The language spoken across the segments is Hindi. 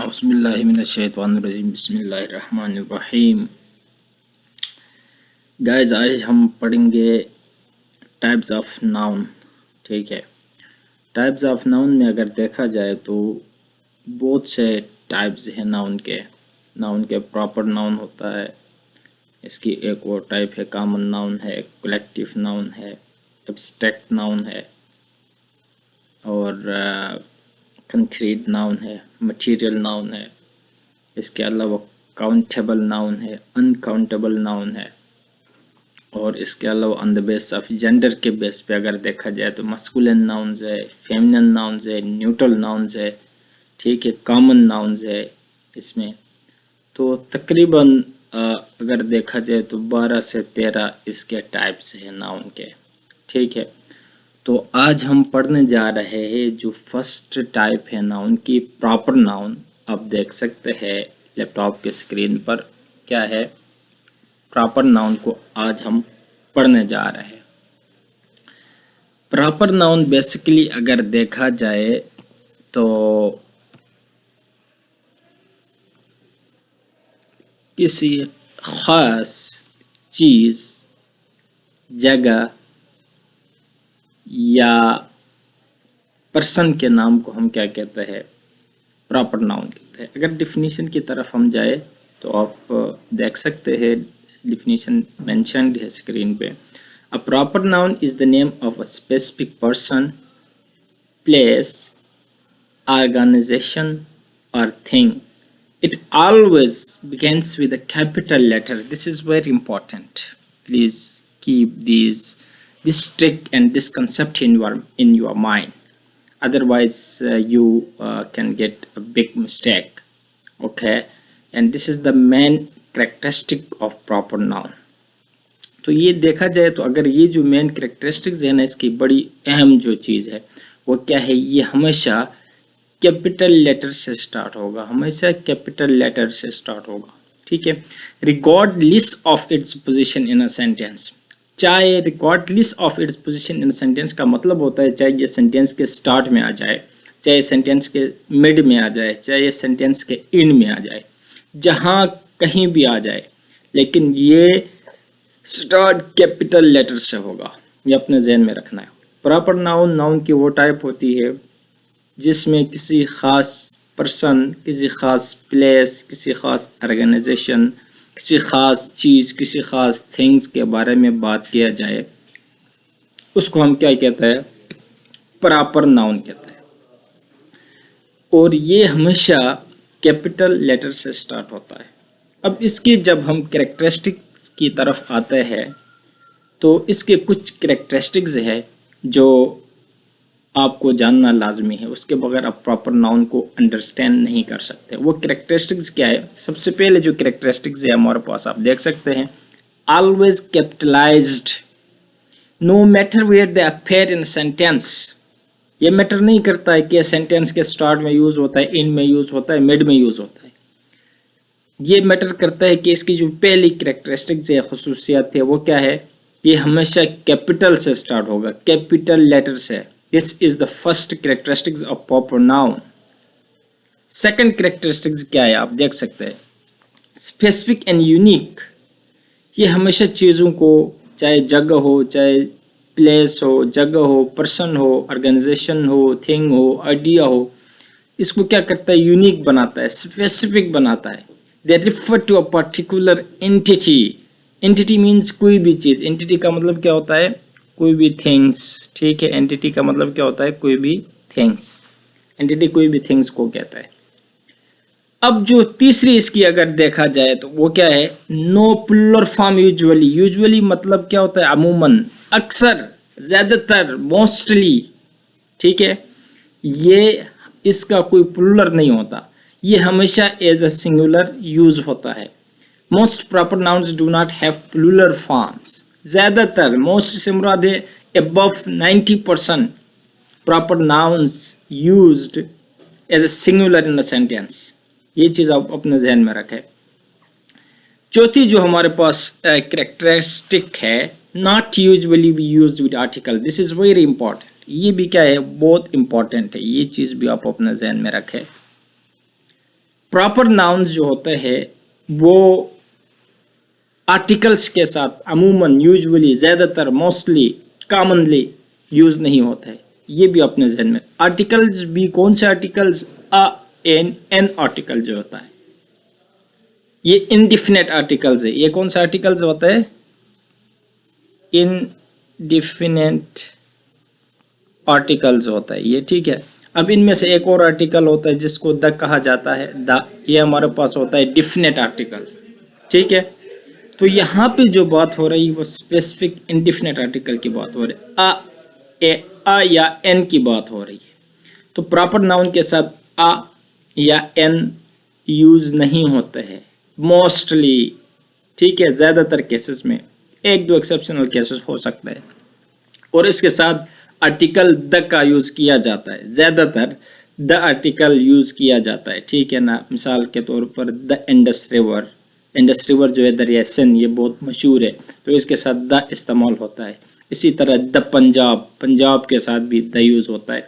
औज़ुबिल्लाहिमिनश्शैतानिर्रजीम बिस्मिल्लाहिर्रहमानिर्रहीम। गाइस, आज हम पढ़ेंगे टाइप्स ऑफ नाउन। ठीक है, टाइप्स ऑफ नाउन में अगर देखा जाए तो बहुत से टाइप्स हैं नाउन के। नाउन के प्रॉपर नाउन होता है, इसकी एक और टाइप है कॉमन नाउन है, कलेक्टिव नाउन है, एब्स्ट्रैक्ट नाउन है और कंक्रीट नाउन है, मटेरियल नाउन है। इसके अलावा काउंटेबल नाउन है, अनकाउंटेबल नाउन है और इसके अलावा on the base of gender के बेस पे अगर देखा जाए तो मस्कुलिन नाउन्स है, फेमिनिन नाउन्स है, न्यूट्रल नाउन्स है। ठीक है, कॉमन नाउन्स है इसमें। तो तकरीबन अगर देखा जाए तो 12 से 13 इसके टाइप्स हैं नाउन के। ठीक है, तो आज हम पढ़ने जा रहे हैं जो फर्स्ट टाइप है नाउन की, प्रॉपर नाउन। आप देख सकते हैं लैपटॉप के स्क्रीन पर क्या है, प्रॉपर नाउन को आज हम पढ़ने जा रहे हैं। प्रॉपर नाउन बेसिकली अगर देखा जाए तो किसी खास चीज़, जगह या पर्सन के नाम को हम क्या कहते हैं, प्रॉपर नाउन कहते हैं। अगर डिफिनीशन की तरफ हम जाए तो आप देख सकते हैं डिफिनीशन मेंशन्ड है स्क्रीन पे। A proper noun is the name of a specific person, place, organization or thing. It always begins with a capital letter. This is very important. Please keep this trick and this concept in your mind. Otherwise, you can get a big mistake. Okay, and this is the main characteristic of proper noun. तो ये देखा जाए तो अगर ये जो मेन कैरेक्टरिस्टिक्स है ना, इसकी बड़ी अहम जो चीज़ है वो क्या है, ये हमेशा कैपिटल लेटर से स्टार्ट होगा, हमेशा कैपिटल लेटर से स्टार्ट होगा। ठीक है, regardless of its position in a sentence. चाहे regardless of its position in sentence का मतलब होता है चाहे ये सेंटेंस के स्टार्ट में आ जाए, चाहे सेंटेंस के मिड में आ जाए, चाहे सेंटेंस के एंड में आ जाए, जहाँ कहीं भी आ जाए, लेकिन ये स्टार्ट कैपिटल लेटर से होगा। ये अपने जहन में रखना है। प्रॉपर नाउन, नाउन की वो टाइप होती है जिसमें किसी ख़ास पर्सन, किसी ख़ास प्लेस, किसी ख़ास ऑर्गेनाइजेशन, किसी ख़ास चीज़, किसी ख़ास थिंग्स के बारे में बात किया जाए, उसको हम क्या कहते हैं, प्रॉपर नाउन कहते हैं। और ये हमेशा कैपिटल लेटर से स्टार्ट होता है। अब इसकी जब हम कैरेक्टरिस्टिक की तरफ आते हैं तो इसके कुछ कैरेक्टरिस्टिक्स है जो आपको जानना लाजमी है, उसके बगैर आप प्रॉपर नाउन को अंडरस्टैंड नहीं कर सकते। वो कैरेक्टरिस्टिक्स क्या है? सबसे पहले जो कैरेक्टरिस्टिक्स है हमारे पास आप देख सकते हैं, always capitalized no matter where they appear in sentence. ये मैटर नहीं करता है कि सेंटेंस के स्टार्ट में यूज़ होता है, एंड में यूज़ होता है, मिड में यूज़ होता है। ये मैटर करता है कि इसकी जो पहली कैरेक्टरिस्टिक्स है, खसूसियत है, वो क्या है, ये हमेशा कैपिटल से स्टार्ट होगा, कैपिटल लेटर से। This is the first characteristics of proper noun. Second characteristics क्या है आप देख सकते हैं, specific and unique। ये हमेशा चीज़ों को, चाहे जगह हो, चाहे प्लेस हो, जगह हो, पर्सन हो, ऑर्गेनाइजेशन हो, थिंग हो, आइडिया हो, इसको क्या करता है, यूनिक बनाता है, स्पेसिफिक बनाता है। They refer to a particular entity. Entity means कोई भी चीज़। Entity का मतलब क्या होता है, कोई भी थिंग्स। ठीक है, एंटिटी का मतलब क्या होता है, कोई भी थिंग्स। एंटिटी कोई भी थिंग्स को कहता है। अब जो तीसरी इसकी अगर देखा जाए तो वो क्या है, no plural form usually. Usually मतलब क्या होता है, अमूमन, अक्सर, ज्यादातर, मोस्टली। ठीक है, ये इसका कोई प्लुरल नहीं होता, ये हमेशा एज अ सिंगुलर यूज होता है। Most proper nouns do not have plural forms. ज़्यादातर, मोस्ट से मुराद है above 90% proper nouns used as a singular in a sentence. ये चीज़ आप अपने जहन में रखें। चौथी जो हमारे पास कैरेक्टरिस्टिक है, not usually we used with article. This is very important. ये भी क्या है, बहुत इंपॉर्टेंट है, ये चीज़ भी आप अपने जहन में रखें। प्रॉपर नाउन्स जो होते हैं वो आर्टिकल्स के साथ अमूमन, यूजुअली, ज़्यादातर, मोस्टली, कॉमनली यूज नहीं होता है। ये भी अपने जहन में। आर्टिकल्स भी कौन से आर्टिकल्स? अ, एन आर्टिकल जो होता है ये इनडिफिनेट आर्टिकल्स है। ये कौन सा आर्टिकल्स होता है? इनडिफिनेट आर्टिकल्स होता है ये, ठीक है। अब इनमें से एक और आर्टिकल होता है जिसको द कहा जाता है, द। ये हमारे पास होता है डिफिनेट आर्टिकल, ठीक है। तो यहाँ पे जो बात हो रही है वो स्पेसिफिक इनडिफिनेट आर्टिकल की बात हो रही है। अ या एन की बात हो रही है। तो प्रॉपर नाउन के साथ अ या एन यूज नहीं होते हैं मोस्टली, ठीक है। ज़्यादातर केसेस में, एक दो एक्सेप्शनल केसेस हो सकते हैं। और इसके साथ आर्टिकल द का यूज़ किया जाता है। ज़्यादातर द आर्टिकल यूज़ किया जाता है, ठीक है ना। मिसाल के तौर पर the Indus river, Indus river जो है दरिया सिंध, ये बहुत मशहूर है, तो इसके साथ द इस्तेमाल होता है। इसी तरह द पंजाब, पंजाब के साथ भी द यूज़ होता है,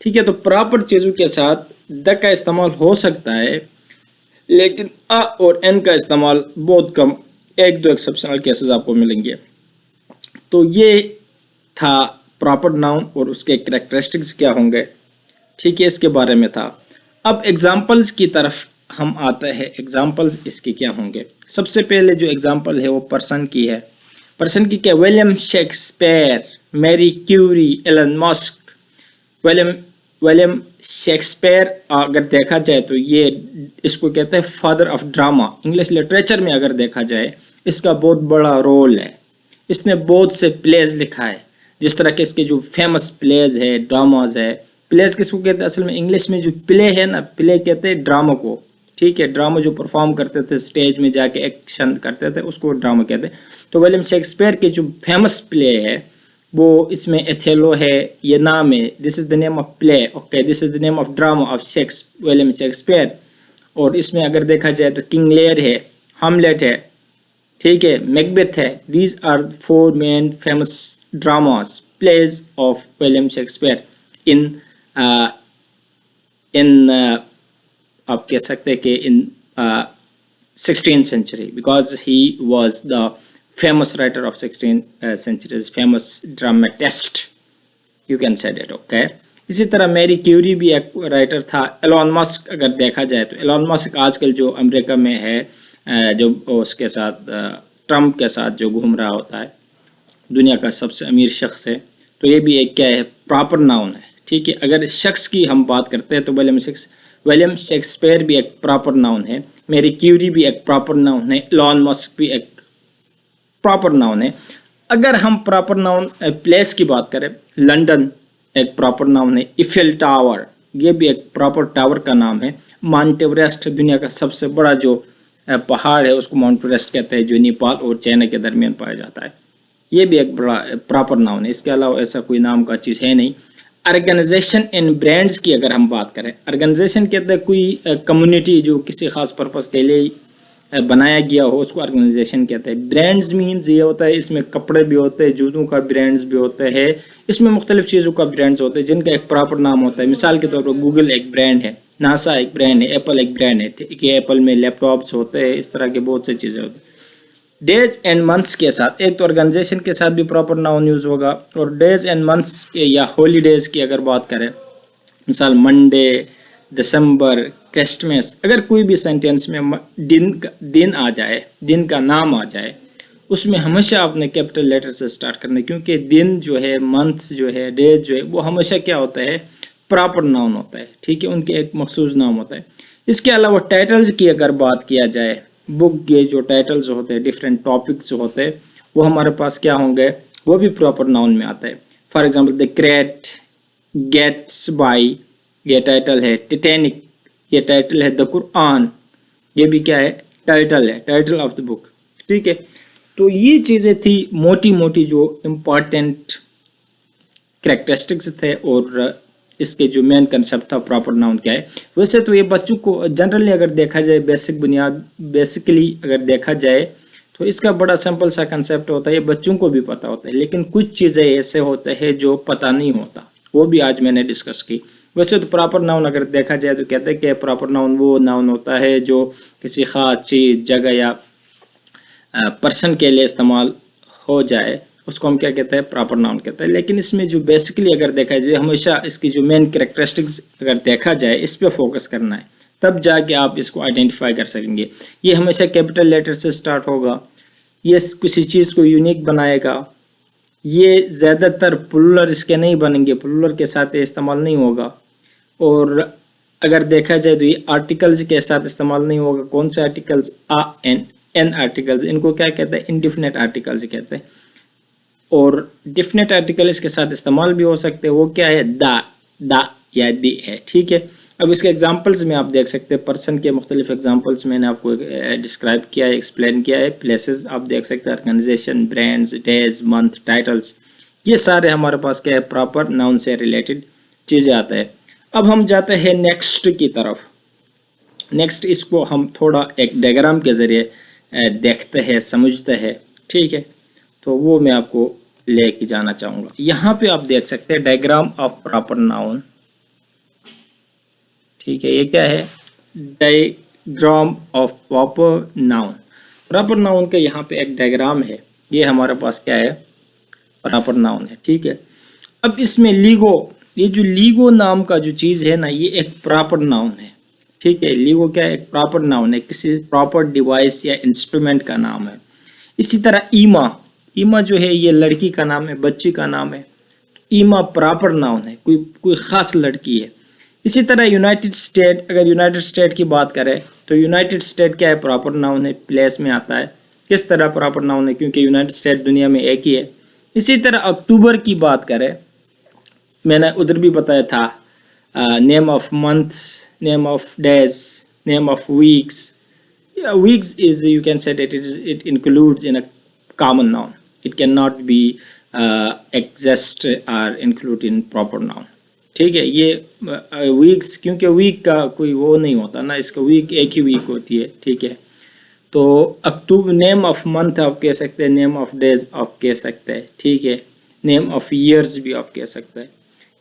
ठीक है। तो प्रॉपर चीज़ों के साथ द का इस्तेमाल हो सकता है, लेकिन अ और एन का इस्तेमाल बहुत कम, एक दो एक्सेप्शनल केसेस आपको मिलेंगे। तो ये था प्रॉपर नाउन और उसके कैरेक्टरिस्टिक्स क्या होंगे, ठीक है, इसके बारे में था। अब एग्जाम्पल्स की तरफ हम आते हैं। एग्जाम्पल्स इसके क्या होंगे? सबसे पहले जो एग्जाम्पल है वो पर्सन की है। पर्सन की क्या? William Shakespeare, Marie Curie, Elon Musk. William Shakespeare अगर देखा जाए तो ये, इसको कहते हैं father of drama. English literature में अगर देखा जाए इसका बहुत बड़ा रोल है। इसने बहुत से प्लेज लिखा है, जिस तरह के इसके जो फेमस प्लेज है, ड्रामाज है। प्लेज किसको कहते हैं? असल में इंग्लिश में जो प्ले है ना, प्ले कहते हैं ड्रामा को, ठीक है। ड्रामा जो परफॉर्म करते थे, स्टेज में जाके एक्शन करते थे, उसको ड्रामा कहते हैं। तो विलियम शेक्सपियर के जो फेमस प्ले है वो इसमें एथेलो है, ये नाम है। This is the name of play, okay, this is the name of drama of William Shakespeare. और इसमें अगर देखा जाए तो किंग लेयर है, हैमलेट है, ठीक है, मैकबेथ है। These are 4 main famous dramas, plays of William Shakespeare in आप कह सकते हैं कि इन 16th century, because he was the famous writer of 16th century, famous dramatist, you can say that, okay। इसी तरह मैरी क्यूरी भी एक राइटर था। एलन मस्क अगर देखा जाए तो एलन मस्क आजकल जो अमेरिका में है, जो उसके साथ ट्रम्प के साथ जो घूम रहा होता है, दुनिया का सबसे अमीर शख्स है। तो ये भी एक क्या है? प्रॉपर नाउन है, ठीक है। अगर शख्स की हम बात करते हैं तो विलियम शेक्सपियर भी एक प्रॉपर नाउन है, मैरी क्यूरी भी एक प्रॉपर नाउन है, एलन मस्क भी एक प्रॉपर नाउन है। अगर हम प्रॉपर नाउन प्लेस की बात करें, लंदन एक प्रॉपर नाउन है, इफिल टावर ये भी एक प्रॉपर टावर का नाम है। माउंट एवरेस्ट दुनिया का सबसे बड़ा जो पहाड़ है उसको माउंट एवरेस्ट कहते हैं, जो नेपाल और चाइना के दरमियान पाया जाता है। ये भी एक बड़ा प्रॉपर नाउन है। इसके अलावा ऐसा कोई नाम का चीज़ है नहीं। ऑर्गेनाइजेशन एंड ब्रांड्स की अगर हम बात करें, ऑर्गेनाइजेशन कहते हैं कोई कम्युनिटी जो किसी खास पर्पस के लिए बनाया गया हो, उसको ऑर्गेनाइजेशन कहते हैं। ब्रांड्स मीन्स ये होता है, इसमें कपड़े भी होते हैं, जूतों का ब्रांड्स भी होते हैं, इसमें मुख्तलिफ चीज़ों का ब्रांड्स होते हैं जिनका एक प्रॉपर नाम होता है। मिसाल के तौर पर गूगल एक ब्रांड है, नासा एक ब्रांड है, एप्पल एक ब्रांड है, ठीक है। एप्पल में लैपटॉप्स होते हैं, इस तरह के बहुत सी चीज़ें होती हैं। डेज एंड मंथ्स के साथ, एक तो ऑर्गेनाइजेशन के साथ भी प्रॉपर नाउन यूज होगा, और डेज एंड मंथ्स या हॉलीडेज की अगर बात करें, मिसाल मंडे, दिसंबर, क्रिसमस, अगर कोई भी सेंटेंस में दिन आ जाए, दिन का नाम आ जाए, उसमें हमेशा आपने कैपिटल लेटर से स्टार्ट करना, क्योंकि दिन जो है, मंथ्स जो है, डेज जो है, वो हमेशा क्या होता है? प्रॉपर नाउन होता है, ठीक है। उनके एक मखसूस नाम होता है। इसके अलावा टाइटल्स की अगर बात किया जाए, बुक के जो टाइटल्स होते हैं, डिफरेंट टॉपिक्स होते हैं, वो हमारे पास क्या होंगे? वो भी प्रॉपर नाउन में आता है। फॉर एग्जांपल द ग्रेट गैट्सबाई, ये टाइटल है। टिटैनिक ये टाइटल है। द कुरान ये भी क्या है? टाइटल है, टाइटल ऑफ द बुक, ठीक है। तो ये चीज़ें थी मोटी मोटी जो इम्पॉर्टेंट कैरेक्टरिस्टिक्स थे, और इसके जो मेन कंसेप्ट था प्रॉपर नाउन क्या है। वैसे तो ये बच्चों को जनरली अगर देखा जाए, बेसिकली अगर देखा जाए तो इसका बड़ा सिंपल सा कंसेप्ट होता है, ये बच्चों को भी पता होता है, लेकिन कुछ चीज़ें ऐसे होते हैं जो पता नहीं होता, वो भी आज मैंने डिस्कस की। वैसे तो प्रॉपर नाउन अगर देखा जाए तो कहते हैं कि प्रॉपर नाउन वो नाउन होता है जो किसी ख़ास चीज़, जगह या पर्सन के लिए इस्तेमाल हो जाए, उसको हम क्या कहते हैं, प्रॉपर नाउन कहते हैं। लेकिन इसमें जो बेसिकली अगर देखा जाए, हमेशा इसकी जो मेन कैरेक्टरिस्टिक्स अगर देखा जाए, इस पर फोकस करना है, तब जाके आप इसको आइडेंटिफाई कर सकेंगे। ये हमेशा कैपिटल लेटर से स्टार्ट होगा, ये किसी चीज़ को यूनिक बनाएगा, ये ज़्यादातर प्लूरल इसके नहीं बनेंगे, प्लूरल के साथ ये इस्तेमाल नहीं होगा। और अगर देखा जाए तो ये आर्टिकल्स के साथ इस्तेमाल नहीं होगा। कौन से आर्टिकल्स? आ एन आर्टिकल्स, इनको क्या कहते हैं, इनडिफिनिट आर्टिकल्स कहते हैं। और डिफिनिट आर्टिकल इसके साथ इस्तेमाल भी हो सकते हैं, वो क्या है, दा या दी है, ठीक है। अब इसके एग्जांपल्स में आप देख सकते हैं, पर्सन के मुख्तलिफ एग्जांपल्स मैंने आपको डिस्क्राइब किया है, एक्सप्लेन किया है। प्लेसेस आप देख सकते हैं, organisation, brands, days, month, titles, ये सारे हमारे पास क्या है, प्रॉपर नाउन से रिलेटेड चीज़ें आता है। अब हम जाते हैं नेक्स्ट की तरफ। नेक्स्ट इसको हम थोड़ा एक डायग्राम के ज़रिए देखते हैं, समझते हैं, ठीक है। तो वो मैं आपको लेके जाना चाहूँगा। यहाँ पे आप देख सकते हैं डायग्राम ऑफ प्रॉपर नाउन, ठीक है। ये क्या है, diagram of proper noun. Proper noun का यहाँ पे एक डायग्राम है, ये हमारे पास क्या है, प्रॉपर नाउन है, ठीक है। अब इसमें लीगो, ये जो लीगो नाम का जो चीज़ है ना, ये एक प्रॉपर नाउन है, ठीक है। लीगो क्या है, एक प्रॉपर नाउन है, किसी प्रॉपर डिवाइस या इंस्ट्रूमेंट का नाम है। इसी तरह ईमा, ईमा जो है ये लड़की का नाम है, बच्ची का नाम है। ईमा प्रॉपर नाउन है, कोई ख़ास लड़की है। इसी तरह यूनाइटेड स्टेट, अगर यूनाइटेड स्टेट की बात करें तो यूनाइटेड स्टेट क्या है, प्रॉपर नाउन है, प्लेस में आता है। किस तरह प्रॉपर नाउन है, क्योंकि यूनाइटेड स्टेट दुनिया में एक ही है। इसी तरह अक्टूबर की बात करें, मैंने उधर भी बताया था, name of months, name of days, name of weeks. Weeks is, you can say that it includes in a common noun. It cannot be exist or include in proper noun. ठीक है। ये वीक्स, क्योंकि वीक का कोई वो नहीं होता ना, इसका वीक एक ही वीक होती है, ठीक है। तो अक्टूबर, नेम ऑफ मंथ आप कह सकते हैं, नेम ऑफ डेज आप कह सकते हैं, ठीक है। नेम ऑफ ईयर्स भी आप कह सकते हैं।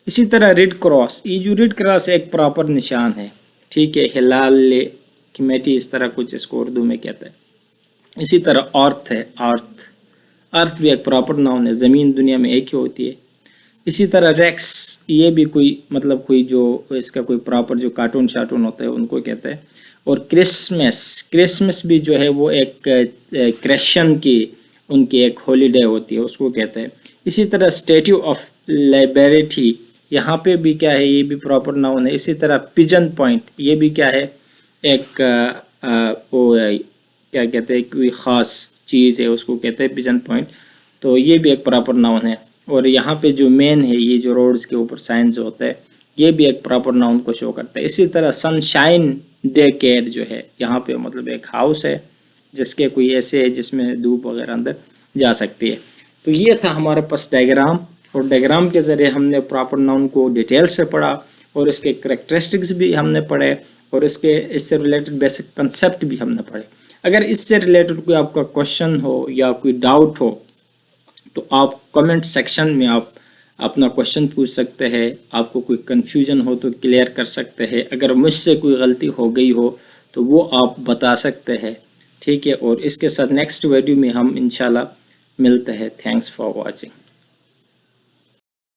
इसी तरह रेड क्रॉस, ये जो रेड क्रॉस एक प्रॉपर निशान है, ठीक है। हिलाल मेटी, इस तरह कुछ इसको उर्दू में कहते हैं। इसी तरह अर्थ है, अर्थ भी एक प्रॉपर नाउन है, ज़मीन दुनिया में एक ही होती है। इसी तरह रेक्स, ये भी कोई मतलब कोई जो इसका कोई प्रॉपर जो कार्टून शार्टून होता है उनको कहते हैं। और क्रिसमस भी जो है वो एक क्रिश्चियन की उनकी एक हॉलीडे होती है, उसको कहते हैं। इसी तरह स्टैट्यू ऑफ लिबर्टी, यहाँ पे भी क्या है, ये भी प्रॉपर नाउन है। इसी तरह पिजन पॉइंट, ये भी क्या है, एक वो क्या कहते हैं, कोई ख़ास चीज़ है, उसको कहते हैं पिजन पॉइंट। तो ये भी एक प्रॉपर नाउन है। और यहाँ पे जो मेन है, ये जो रोड्स के ऊपर साइंस होता है, ये भी एक प्रॉपर नाउन को शो करता है। इसी तरह सनशाइन डे केयर जो है, यहाँ पे मतलब एक हाउस है जिसके कोई ऐसे है जिसमें धूप वगैरह अंदर जा सकती है। तो ये था हमारे पास डायग्राम, और डायग्राम के ज़रिए हमने प्रॉपर नाउन को डिटेल से पढ़ा, और इसके करेक्टरिस्टिक्स भी हमने पढ़े, और इससे रिलेटेड बेसिक कंसेप्ट भी हमने पढ़े। अगर इससे रिलेटेड कोई आपका क्वेश्चन हो या कोई डाउट हो तो आप कमेंट सेक्शन में आप अपना क्वेश्चन पूछ सकते हैं। आपको कोई कन्फ्यूजन हो तो क्लियर कर सकते हैं। अगर मुझसे कोई गलती हो गई हो तो वो आप बता सकते हैं, ठीक है। और इसके साथ नेक्स्ट वीडियो में हम इंशाल्लाह मिलते हैं। Thanks for watching.